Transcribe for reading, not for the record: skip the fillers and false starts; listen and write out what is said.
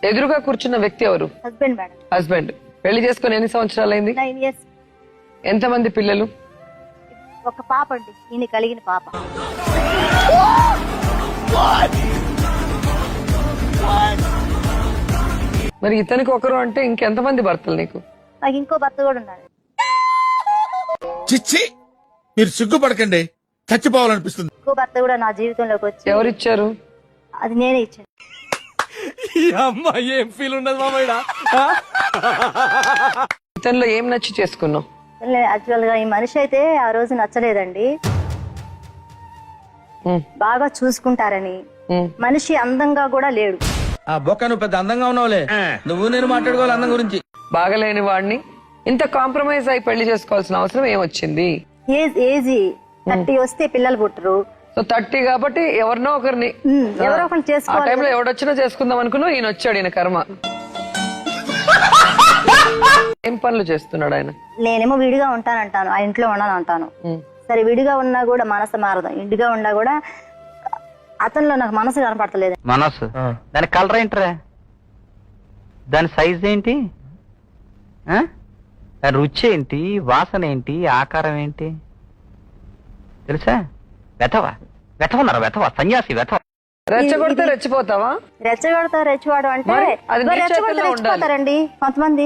ఎదురుగా కూర్చున్న వ్యక్తి ఎవరు? Husband madam. హస్బెండ్. పెళ్లి చేసుకుని ఎన్ని సంవత్సరాలైంది? 9 years. ఎంతమంది పిల్లలు? ఒక పాప అండి, ఈయన కలిగిన పాప. మరి ఇతనికి ఒకరు అంటే ఇంకెంతమంది భర్తలు నీకు? నాకు ఇంకో భర్త కూడా ఉన్నాడు. చిచ్చి, మీరు సిగ్గుపడకండి, చచ్చిపోవాలనిపిస్తుంది. ఇంకో భర్త కూడా నా జీవితంలోకి వచ్చి. ఎవరిచ్చారు? అది నేనే ఇచ్చాను. ఏం ఫీల్ ఉండదు మామయ్య. ఇతనిలో ఏం నచ్చి చేసుకున్నావు? యాక్చువల్ గా ఈ మనిషి అయితే ఆ రోజు నచ్చలేదండి. బాగా చూసుకుంటారని. మనిషి అందంగా కూడా లేడు. ఆ బొక్క నువ్వు పెద్ద అందంగా ఉన్నావులే, నువ్వు నేను మాట్లాడుకోవాలి అందం గురించి. బాగలేని వాడిని ఇంత కాంప్రమైజ్ అయి పెళ్లి చేసుకోవాల్సిన అవసరం ఏమొచ్చింది? ఏజీ 30 వస్తే పిల్లలు పుట్టరు. సో 30 కాబట్టి ఎవరినో ఒకరిని ఎవరో ఒకరిని ఆ చేసుకోవాలి. టైంలో ఎవడొచ్చినా చేసుకుందాం అనుకున్నావు, ఈయన వచ్చాడు, ఈయన కర్మ. ఏం పనులు చేస్తున్నాడు ఆయన? నేనేమో విడిగా ఉంటానంటాను, ఆ ఇంట్లో ఉండను అంటాను. సరే విడిగా ఉన్నా కూడా మనసు మారదు. ఇండిగా ఉన్నా కూడా అతనిలో నాకు మనసు కనపడతలేదు. మనసు దాని కలర్ ఏంట్రా? దాని సైజ్ ఏంటి? దాని రుచి ఏంటి? వాసన ఏంటి? ఆకారం ఏంటి తెలుసా? వెతవన్నారా? వెతవా సన్యాసి వెతవ. రెచ్చగొడితే రెచ్చిపోతావా? రెచ్చగొడతా రెచ్చివాడు అంటే మరి అది నీ చేతుల్లో ఉండాలి. రెచ్చిపోతారండి కొంతమంది.